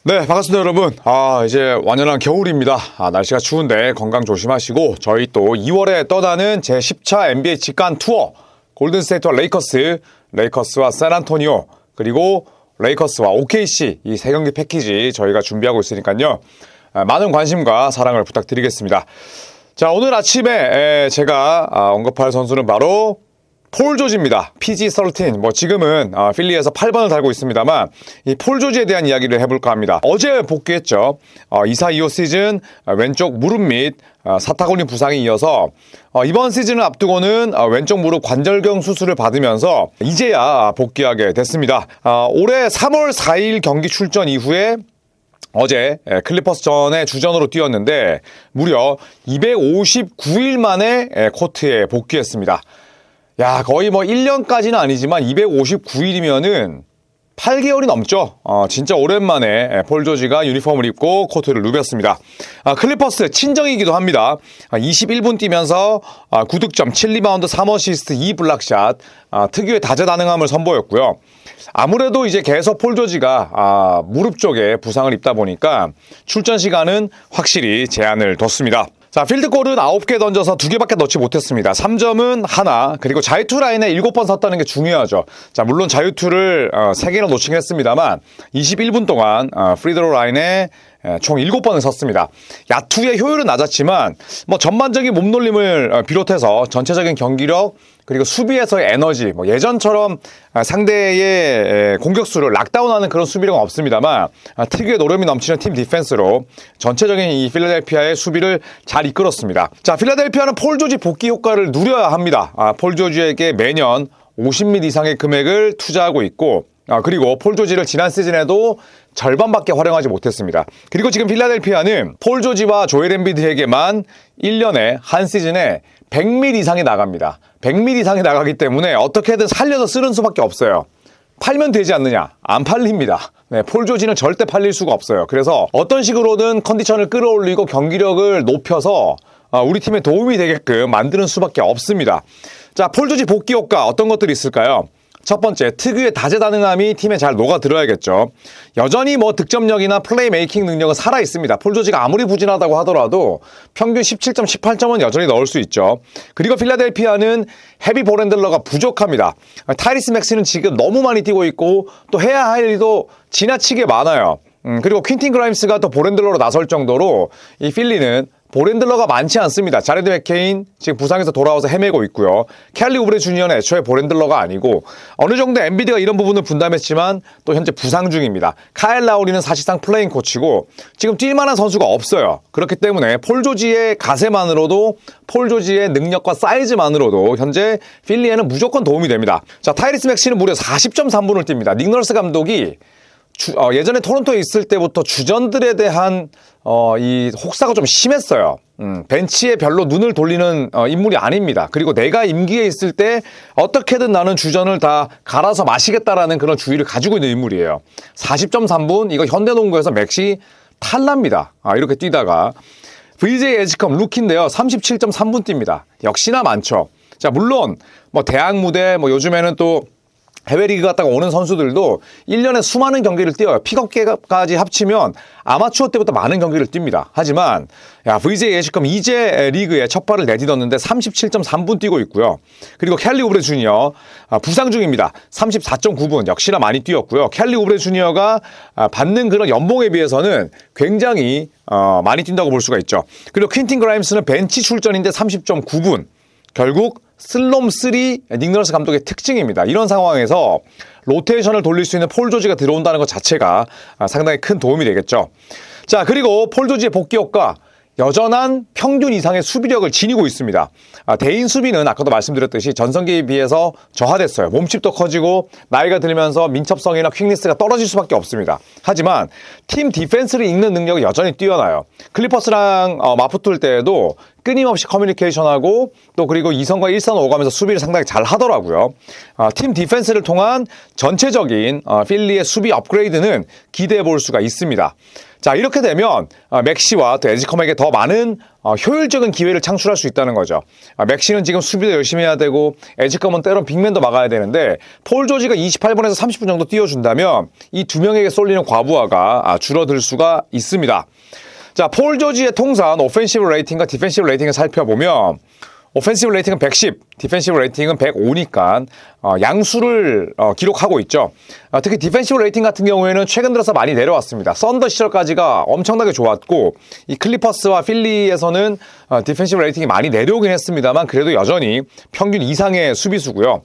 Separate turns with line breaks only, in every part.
네, 반갑습니다, 여러분. 이제 완연한 겨울입니다. 날씨가 추운데 건강 조심하시고, 저희 또 2월에 떠나는 제10차 NBA 직관 투어, 골든스테이트와 레이커스, 레이커스와 샌안토니오, 그리고 레이커스와 OKC 이 세 경기 패키지 저희가 준비하고 있으니까요. 많은 관심과 사랑을 부탁드리겠습니다. 자, 오늘 아침에 제가 언급할 선수는 바로 폴 조지입니다. PG13. 지금은 필리에서 8번을 달고 있습니다만 이 폴 조지에 대한 이야기를 해볼까 합니다. 어제 복귀했죠. 24-25 시즌 왼쪽 무릎 및 사타구니 부상이 이어서 이번 시즌을 앞두고는 왼쪽 무릎 관절경 수술을 받으면서 이제야 복귀하게 됐습니다. 올해 3월 4일 경기 출전 이후에 어제 클리퍼스전에 주전으로 뛰었는데 무려 259일 만에 코트에 복귀했습니다. 야, 거의 1년까지는 아니지만 259일이면은 8개월이 넘죠. 진짜 오랜만에 폴 조지가 유니폼을 입고 코트를 누볐습니다. 클리퍼스 친정이기도 합니다. 21분 뛰면서 9득점, 7리바운드, 3어시스트, 2블락샷, 특유의 다재다능함을 선보였고요. 아무래도 이제 계속 폴 조지가 무릎 쪽에 부상을 입다 보니까 출전 시간은 확실히 제한을 뒀습니다. 자, 필드골은 9개 던져서 2개밖에 넣지 못했습니다. 3점은 하나, 그리고 자유투 라인에 7번 섰다는 게 중요하죠. 자, 물론 자유투를 3개나 놓치긴 했습니다만 21분 동안 프리드로 라인에 총 7번을 섰습니다. 야투의 효율은 낮았지만 전반적인 몸놀림을 비롯해서 전체적인 경기력 그리고 수비에서의 에너지 예전처럼 상대의 공격수를 락다운하는 그런 수비력은 없습니다만 특유의 노름이 넘치는 팀 디펜스로 전체적인 이 필라델피아의 수비를 잘 이끌었습니다. 자, 필라델피아는 폴 조지 복귀 효과를 누려야 합니다. 폴 조지에게 매년 50미 이상의 금액을 투자하고 있고 그리고 폴 조지를 지난 시즌에도 절반밖에 활용하지 못했습니다. 그리고 지금 필라델피아는 폴 조지와 조엘 엠비드에게만 1년에 한 시즌에 100밀 이상이 나갑니다. 100밀 이상이 나가기 때문에 어떻게든 살려서 쓰는 수밖에 없어요. 팔면 되지 않느냐? 안 팔립니다. 폴 조지는 절대 팔릴 수가 없어요. 그래서 어떤 식으로든 컨디션을 끌어올리고 경기력을 높여서 우리 팀에 도움이 되게끔 만드는 수밖에 없습니다. 자, 폴 조지 복귀 효과 어떤 것들이 있을까요? 첫 번째, 특유의 다재다능함이 팀에 잘 녹아들어야겠죠. 여전히 득점력이나 플레이메이킹 능력은 살아있습니다. 폴 조지가 아무리 부진하다고 하더라도 평균 17점, 18점은 여전히 넣을 수 있죠. 그리고 필라델피아는 헤비 볼핸들러가 부족합니다. 타이리스 맥시는 지금 너무 많이 뛰고 있고 또 해야 할 일도 지나치게 많아요. 그리고 퀸틴 그라임스가 또 볼핸들러로 나설 정도로 이 필리는 볼핸들러가 많지 않습니다. 자레드 맥케인 지금 부상에서 돌아와서 헤매고 있고요. 켈리 우브레 주니어는 애초에 볼핸들러가 아니고 어느 정도 엔비디가 이런 부분을 분담했지만 또 현재 부상 중입니다. 카일 라우리는 사실상 플레잉 코치고 지금 뛸 만한 선수가 없어요. 그렇기 때문에 폴 조지의 가세만으로도 폴 조지의 능력과 사이즈만으로도 현재 필리에는 무조건 도움이 됩니다. 자, 타이리스 맥시는 무려 40.3분을 뜁니다. 닉 널스 감독이 예전에 토론토에 있을 때부터 주전들에 대한 이 혹사가 좀 심했어요. 벤치에 별로 눈을 돌리는 인물이 아닙니다. 그리고 내가 임기에 있을 때 어떻게든 나는 주전을 다 갈아서 마시겠다라는 그런 주의를 가지고 있는 인물이에요. 40.3분 이거 현대농구에서 맥시 탈납니다. 이렇게 뛰다가 VJ 에지컴 루키인데요. 37.3분 뜁니다. 역시나 많죠. 자, 물론 대학 무대 요즘에는 또 해외 리그 갔다가 오는 선수들도 1년에 수많은 경기를 뛰어요. 픽업계까지 합치면 아마추어 때부터 많은 경기를 뜁니다. 하지만 VJ 에시컴 이제 리그에 첫 발을 내딛었는데 37.3분 뛰고 있고요. 그리고 켈리 우브레 주니어 부상 중입니다. 34.9분 역시나 많이 뛰었고요. 켈리 우브레 주니어가 받는 그런 연봉에 비해서는 굉장히 많이 뛴다고 볼 수가 있죠. 그리고 퀸틴 그라임스는 벤치 출전인데 30.9분 결국 슬롬 3 닉 널스 감독의 특징입니다. 이런 상황에서 로테이션을 돌릴 수 있는 폴 조지가 들어온다는 것 자체가 상당히 큰 도움이 되겠죠. 자, 그리고 폴 조지의 복귀 효과 여전한 평균 이상의 수비력을 지니고 있습니다. 대인 수비는 아까도 말씀드렸듯이 전성기에 비해서 저하됐어요. 몸집도 커지고 나이가 들면서 민첩성이나 퀵니스가 떨어질 수밖에 없습니다. 하지만 팀 디펜스를 읽는 능력은 여전히 뛰어나요. 클리퍼스랑 맞붙을 때에도 끊임없이 커뮤니케이션하고 또 그리고 2선과 1선을 오가면서 수비를 상당히 잘 하더라고요. 팀 디펜스를 통한 전체적인 필리의 수비 업그레이드는 기대해 볼 수가 있습니다. 자, 이렇게 되면 맥시와 또 에지컴에게 더 많은 효율적인 기회를 창출할 수 있다는 거죠. 맥시는 지금 수비도 열심히 해야 되고 에지컴은 때론 빅맨도 막아야 되는데 폴 조지가 28분에서 30분 정도 뛰어준다면 이 두 명에게 쏠리는 과부하가 줄어들 수가 있습니다. 자, 폴 조지의 통산 오펜시브 레이팅과 디펜시브 레이팅을 살펴보면 오펜시브 레이팅은 110, 디펜시브 레이팅은 105니까 양수를 기록하고 있죠. 특히 디펜시브 레이팅 같은 경우에는 최근 들어서 많이 내려왔습니다. 썬더 시절까지가 엄청나게 좋았고 이 클리퍼스와 필리에서는 디펜시브 레이팅이 많이 내려오긴 했습니다만 그래도 여전히 평균 이상의 수비수고요.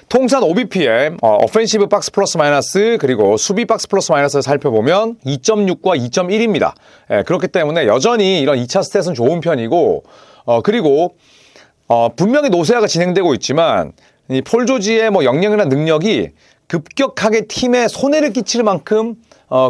통산 OBPM, 오펜시브 박스 플러스 마이너스 그리고 수비 박스 플러스 마이너스를 살펴보면 2.6과 2.1입니다. 그렇기 때문에 여전히 이런 2차 스탯은 좋은 편이고 그리고 분명히 노세화가 진행되고 있지만 이 폴 조지의 역량이나 능력이 급격하게 팀에 손해를 끼칠 만큼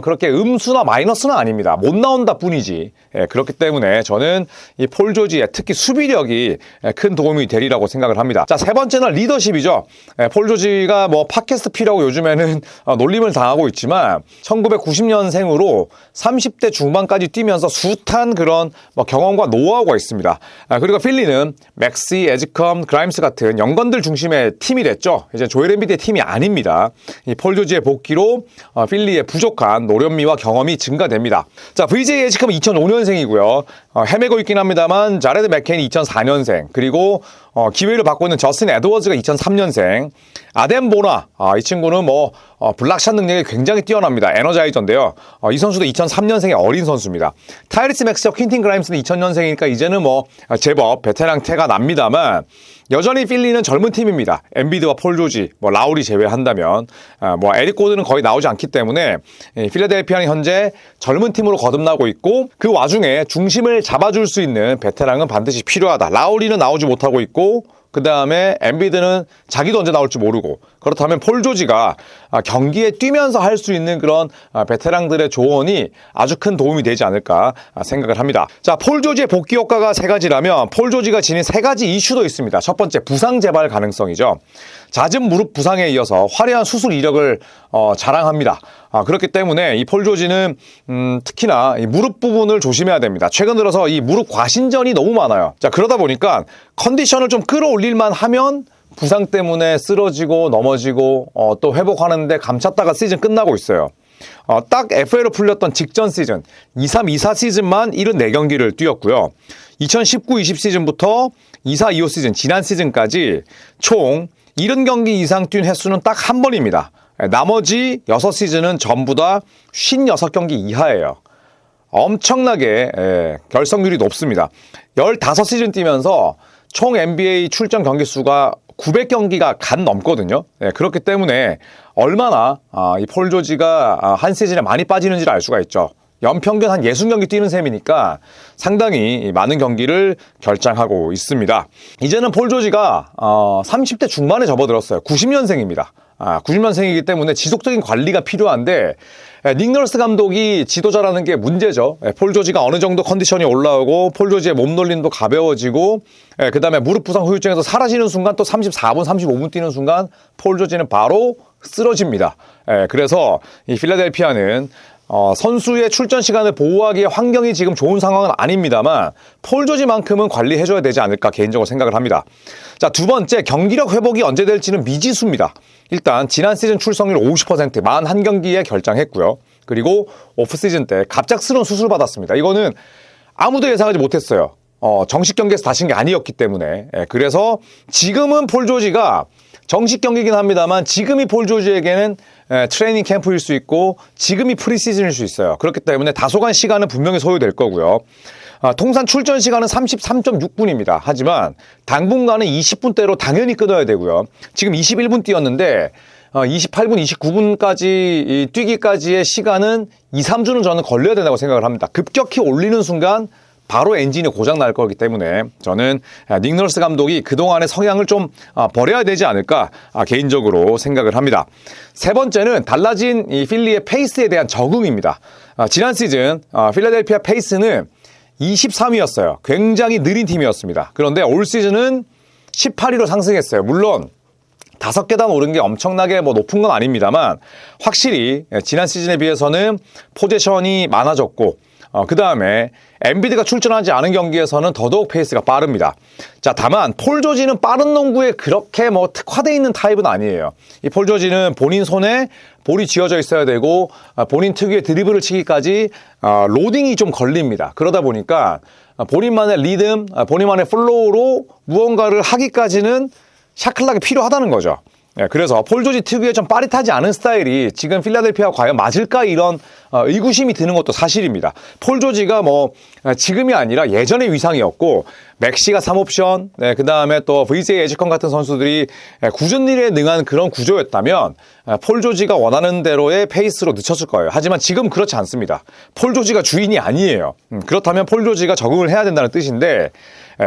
그렇게 음수나 마이너스는 아닙니다. 못 나온다 뿐이지. 그렇기 때문에 저는 이 폴 조지의 특히 수비력이 큰 도움이 되리라고 생각을 합니다. 자, 세 번째는 리더십이죠. 폴 조지가 팟캐스트 P라고 요즘에는 놀림을 당하고 있지만 1990년생으로 30대 중반까지 뛰면서 숱한 그런 경험과 노하우가 있습니다. 그리고 필리는 맥시, 에지컴, 그라임스 같은 영건들 중심의 팀이 됐죠. 이제 조엘 엠비드의 팀이 아닙니다. 이 폴 조지의 복귀로 필리의 부족한 노련미와 경험이 증가됩니다. 자, VJ 에지컴은 2005년생이고요. 헤매고 있긴 합니다만 자레드 맥케인이 2004년생 그리고 기회를 받고 있는 저스틴 에드워즈가 2003년생 아덴 보나 이 친구는 블락샷 능력이 굉장히 뛰어납니다. 에너자이저인데요. 이 선수도 2003년생의 어린 선수입니다. 타이리스 맥스와 퀸틴 그라임스는 2000년생이니까 이제는 제법 베테랑 태가 납니다만 여전히 필리는 젊은 팀입니다. 엠비드와 폴 조지, 라우리 제외한다면 에릭 고든은 거의 나오지 않기 때문에 필라델피아는 현재 젊은 팀으로 거듭나고 있고 그 와중에 중심을 잡아줄 수 있는 베테랑은 반드시 필요하다. 라우리는 나오지 못하고 있고 그 다음에 엠비드는 자기도 언제 나올지 모르고 그렇다면 폴 조지가 경기에 뛰면서 할 수 있는 그런 베테랑들의 조언이 아주 큰 도움이 되지 않을까 생각을 합니다. 자, 폴 조지의 복귀 효과가 세 가지라면 폴 조지가 지닌 세 가지 이슈도 있습니다. 첫 번째, 부상 재발 가능성이죠. 잦은 무릎 부상에 이어서 화려한 수술 이력을 자랑합니다. 그렇기 때문에 이 폴 조지는 특히나 이 무릎 부분을 조심해야 됩니다. 최근 들어서 이 무릎 과신전이 너무 많아요. 자, 그러다 보니까 컨디션을 좀 끌어올릴만 하면 부상 때문에 쓰러지고 넘어지고 또 회복하는데 감찼다가 시즌 끝나고 있어요. 딱 FA로 풀렸던 직전 시즌 23-24 시즌만 74경기를 뛰었고요. 2019-20 시즌부터 24-25 시즌 지난 시즌까지 총 70경기 이상 뛴 횟수는 딱 한 번입니다. 나머지 6시즌은 전부 다 56경기 이하예요. 엄청나게 결석률이 높습니다. 15시즌 뛰면서 총 NBA 출전 경기 수가 900경기가 간 넘거든요. 그렇기 때문에 얼마나 이 폴 조지가 한 시즌에 많이 빠지는지를 알 수가 있죠. 연평균 한 60경기 뛰는 셈이니까 상당히 많은 경기를 결장하고 있습니다. 이제는 폴 조지가 30대 중반에 접어들었어요. 90년생입니다. 90년생이기 때문에 지속적인 관리가 필요한데 닉 널스 감독이 지도자라는 게 문제죠. 폴 조지가 어느 정도 컨디션이 올라오고 폴 조지의 몸놀림도 가벼워지고 그 다음에 무릎 부상 후유증에서 사라지는 순간 또 34분, 35분 뛰는 순간 폴 조지는 바로 쓰러집니다. 그래서 이 필라델피아는 선수의 출전 시간을 보호하기에 환경이 지금 좋은 상황은 아닙니다만 폴 조지만큼은 관리해줘야 되지 않을까 개인적으로 생각을 합니다. 자, 두 번째, 경기력 회복이 언제 될지는 미지수입니다. 일단 지난 시즌 출석률 50%, 41경기에 결장했고요. 그리고 오프시즌 때 갑작스러운 수술 받았습니다. 이거는 아무도 예상하지 못했어요. 정식 경기에서 다친 게 아니었기 때문에. 그래서 지금은 폴 조지가 정식 경기긴 합니다만 지금이 폴 조지에게는 트레이닝 캠프일 수 있고 지금이 프리시즌일 수 있어요. 그렇기 때문에 다소간 시간은 분명히 소요될 거고요. 통산 출전 시간은 33.6분입니다. 하지만 당분간은 20분대로 당연히 끊어야 되고요. 지금 21분 뛰었는데 28분, 29분까지 뛰기까지의 시간은 2, 3주는 저는 걸려야 된다고 생각을 합니다. 급격히 올리는 순간 바로 엔진이 고장 날 거기 때문에 저는 닉 널스 감독이 그동안의 성향을 좀 버려야 되지 않을까 개인적으로 생각을 합니다. 세 번째는 달라진 이 필리의 페이스에 대한 적응입니다. 지난 시즌 필라델피아 페이스는 23위였어요. 굉장히 느린 팀이었습니다. 그런데 올 시즌은 18위로 상승했어요. 물론 5계단 오른 게 엄청나게 높은 건 아닙니다만 확실히 지난 시즌에 비해서는 포지션이 많아졌고 그 다음에 엔비드가 출전하지 않은 경기에서는 더더욱 페이스가 빠릅니다. 자, 다만 폴 조지는 빠른 농구에 그렇게 특화되어 있는 타입은 아니에요. 이 폴 조지는 본인 손에 볼이 쥐어져 있어야 되고 본인 특유의 드리블을 치기까지 로딩이 좀 걸립니다. 그러다 보니까 본인만의 리듬, 본인만의 플로우로 무언가를 하기까지는 샤클락이 필요하다는 거죠. 그래서 폴 조지 특유의 좀 빠릿하지 않은 스타일이 지금 필라델피아와 과연 맞을까 이런 의구심이 드는 것도 사실입니다. 폴 조지가 지금이 아니라 예전의 위상이었고 맥시가 3옵션, 그 다음에 또 VJ 에지컨 같은 선수들이 굳은 일에 능한 그런 구조였다면 폴 조지가 원하는 대로의 페이스로 늦췄을 거예요. 하지만 지금 그렇지 않습니다. 폴 조지가 주인이 아니에요. 그렇다면 폴 조지가 적응을 해야 된다는 뜻인데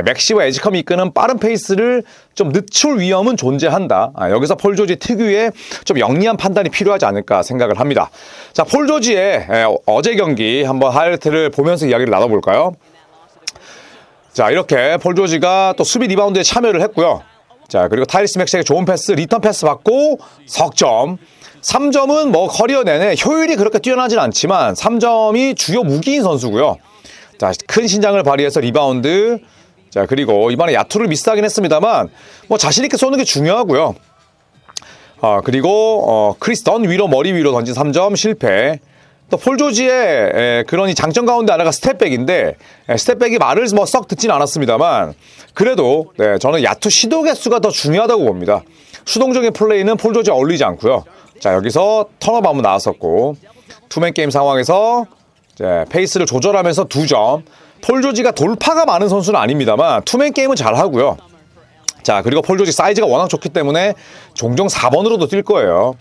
맥시와 에지컴이 이끄는 빠른 페이스를 좀 늦출 위험은 존재한다. 여기서 폴 조지 특유의 좀 영리한 판단이 필요하지 않을까 생각을 합니다. 자, 폴 조지의 어제 경기 한번 하이라이트를 보면서 이야기를 나눠볼까요? 자, 이렇게 폴 조지가 또 수비 리바운드에 참여를 했고요. 자, 그리고 타이리스 맥시에게 좋은 패스, 리턴 패스 받고 석점. 3점은 커리어 내내 효율이 그렇게 뛰어나진 않지만 3점이 주요 무기인 선수고요. 자, 큰 신장을 발휘해서 리바운드. 자, 그리고 이번에 야투를 미스하긴 했습니다만 자신 있게 쏘는 게 중요하고요. 그리고 크리스 던 위로 머리 위로 던진 3점 실패. 또 폴 조지의 그런 장점 가운데 하나가 스텝백인데 스텝백이 말을 썩 듣진 않았습니다만 그래도 저는 야투 시도 개수가 더 중요하다고 봅니다. 수동적인 플레이는 폴 조지에 어울리지 않고요. 자, 여기서 턴업 한번 나왔었고 투맨 게임 상황에서 페이스를 조절하면서 2점. 폴 조지가 돌파가 많은 선수는 아닙니다만 투맨 게임은 잘하고요. 자, 그리고 폴 조지 사이즈가 워낙 좋기 때문에 종종 4번으로도 뛸 거예요.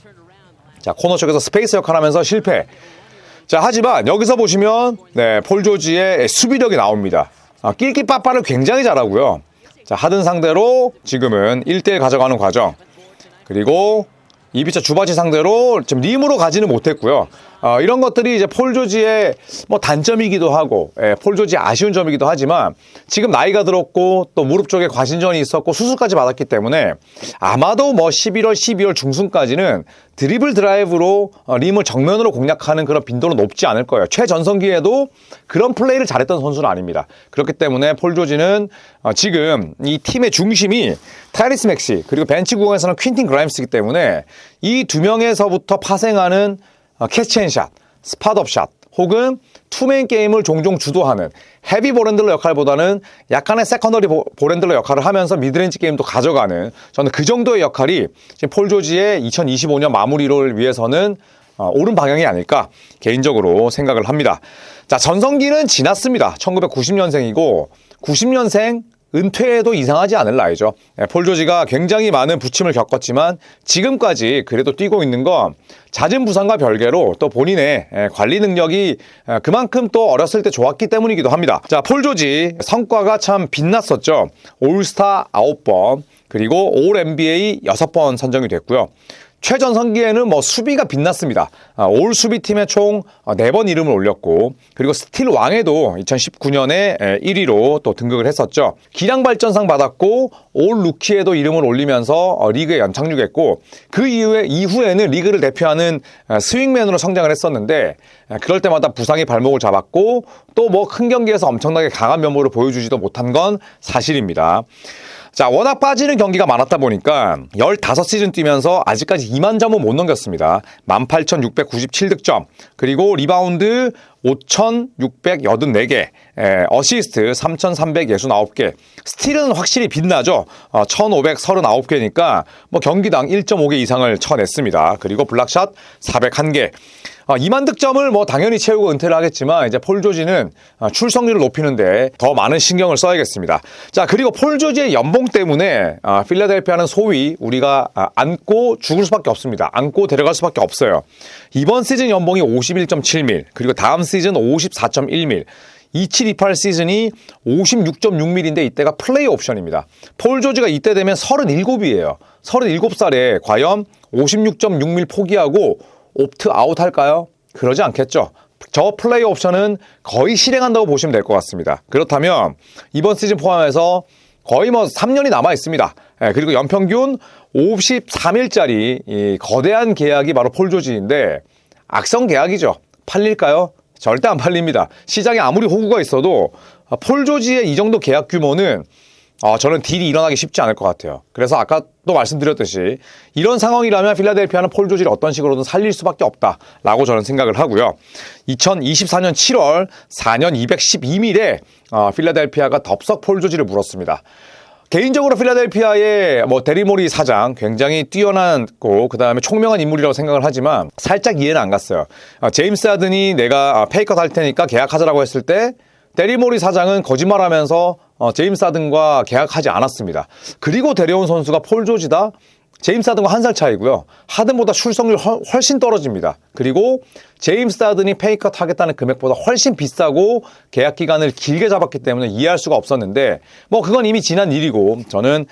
자, 코너 쪽에서 스페이스 역할을 하면서 실패. 자, 하지만 여기서 보시면 폴 조지의 수비력이 나옵니다. 낄끼빠빠를 굉장히 잘하고요. 자, 하든 상대로 지금은 1대1 가져가는 과정. 그리고 이비차 주바치 상대로 지금 림으로 가지는 못했고요. 이런 것들이 이제 폴 조지의 단점이기도 하고, 폴 조지의 아쉬운 점이기도 하지만 지금 나이가 들었고 또 무릎 쪽에 과신전이 있었고 수술까지 받았기 때문에 아마도 11월, 12월 중순까지는 드리블 드라이브로 림을 정면으로 공략하는 그런 빈도는 높지 않을 거예요. 최전성기에도 그런 플레이를 잘했던 선수는 아닙니다. 그렇기 때문에 폴 조지는 지금 이 팀의 중심이 타이리스 맥시 그리고 벤치 구간에서는 퀸틴 그라임스이기 때문에 이 두 명에서부터 파생하는 캐치앤샷, 스팟업샷 혹은 투맨 게임을 종종 주도하는 헤비 볼핸들러 역할보다는 약간의 세컨더리 볼핸들러 역할을 하면서 미드레인지 게임도 가져가는 저는 그 정도의 역할이 지금 폴 조지의 2025년 마무리를 위해서는 옳은 방향이 아닐까 개인적으로 생각을 합니다. 자, 전성기는 지났습니다. 1990년생이고 90년생 은퇴해도 이상하지 않을 나이죠. 폴 조지가 굉장히 많은 부침을 겪었지만 지금까지 그래도 뛰고 있는 건 잦은 부상과 별개로 또 본인의 관리 능력이 그만큼 또 어렸을 때 좋았기 때문이기도 합니다. 자, 폴 조지 성과가 참 빛났었죠. 올스타 9번 그리고 올 NBA 6번 선정이 됐고요. 최전성기에는 수비가 빛났습니다. 올 수비팀에 총 4번 이름을 올렸고 그리고 스틸 왕에도 2019년에 1위로 또 등극을 했었죠. 기량 발전상 받았고 올 루키에도 이름을 올리면서 리그에 연착륙했고 그 이후에는 리그를 대표하는 스윙맨으로 성장을 했었는데 그럴 때마다 부상이 발목을 잡았고 또 큰 경기에서 엄청나게 강한 면모를 보여주지도 못한 건 사실입니다. 자, 워낙 빠지는 경기가 많았다 보니까 15시즌 뛰면서 아직까지 2만 점은 못 넘겼습니다. 18,697득점, 그리고 리바운드 5,684개, 어시스트 3,369개, 스틸은 확실히 빛나죠. 1,539개니까 경기당 1.5개 이상을 쳐냈습니다. 그리고 블락샷 401개. 2만 득점을 당연히 채우고 은퇴를 하겠지만 이제 폴 조지는 출석률을 높이는데 더 많은 신경을 써야겠습니다. 자, 그리고 폴 조지의 연봉 때문에 필라델피아는 소위 우리가 안고 죽을 수밖에 없습니다. 안고 데려갈 수밖에 없어요. 이번 시즌 연봉이 51.7밀, 그리고 다음 시즌 54.1밀, 27-28 시즌이 56.6밀인데 이때가 플레이 옵션입니다. 폴 조지가 이때 되면 37이에요. 37살에 과연 56.6밀 포기하고 옵트 아웃 할까요? 그러지 않겠죠. 저 플레이 옵션은 거의 실행한다고 보시면 될 것 같습니다. 그렇다면 이번 시즌 포함해서 거의 뭐 3년이 남아 있습니다. 그리고 연평균 53일짜리 이 거대한 계약이 바로 폴 조지인데 악성 계약이죠. 팔릴까요? 절대 안 팔립니다. 시장에 아무리 호구가 있어도 폴 조지의 이 정도 계약 규모는 저는 딜이 일어나기 쉽지 않을 것 같아요. 그래서 아까 또 말씀드렸듯이 이런 상황이라면 필라델피아는 폴 조지를 어떤 식으로든 살릴 수밖에 없다라고 저는 생각을 하고요. 2024년 7월 4년 212밀에 필라델피아가 덥석 폴 조지를 물었습니다. 개인적으로 필라델피아의 데리모리 사장 굉장히 뛰어난고 그다음에 총명한 인물이라고 생각을 하지만 살짝 이해는 안 갔어요. 제임스 하든이 내가 페이컷 할 테니까 계약하자라고 했을 때 데리모리 사장은 거짓말하면서 제임스 하든과 계약하지 않았습니다. 그리고 데려온 선수가 폴 조지다. 제임스 하든과 한 살 차이고요. 하든보다 출석률 훨씬 떨어집니다. 그리고 제임스 하든이 페이컷 하겠다는 금액보다 훨씬 비싸고 계약 기간을 길게 잡았기 때문에 이해할 수가 없었는데 그건 이미 지난 일이고 저는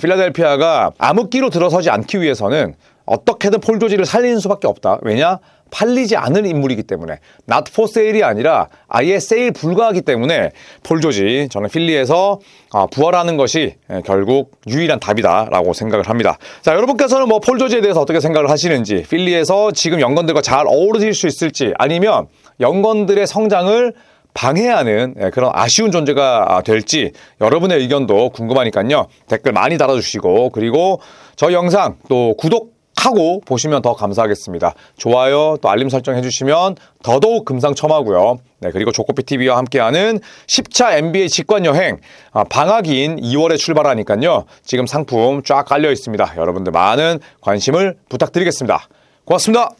필라델피아가 암흑기로 들어서지 않기 위해서는 어떻게든 폴 조지를 살리는 수밖에 없다. 왜냐? 팔리지 않을 인물이기 때문에 not for sale이 아니라 아예 세일 불가하기 때문에 폴 조지 저는 필리에서 부활하는 것이 결국 유일한 답이다라고 생각을 합니다. 자, 여러분께서는 폴 조지에 대해서 어떻게 생각을 하시는지 필리에서 지금 영건들과 잘 어우러질 수 있을지 아니면 영건들의 성장을 방해하는 그런 아쉬운 존재가 될지 여러분의 의견도 궁금하니까요. 댓글 많이 달아주시고 그리고 저희 영상 또 구독하고 보시면 더 감사하겠습니다. 좋아요 또 알림 설정 해주시면 더더욱 금상첨화고요. 네, 그리고 조코피TV와 함께하는 10차 NBA 직관여행 방학인 2월에 출발하니까요. 지금 상품 쫙 깔려 있습니다. 여러분들 많은 관심을 부탁드리겠습니다. 고맙습니다.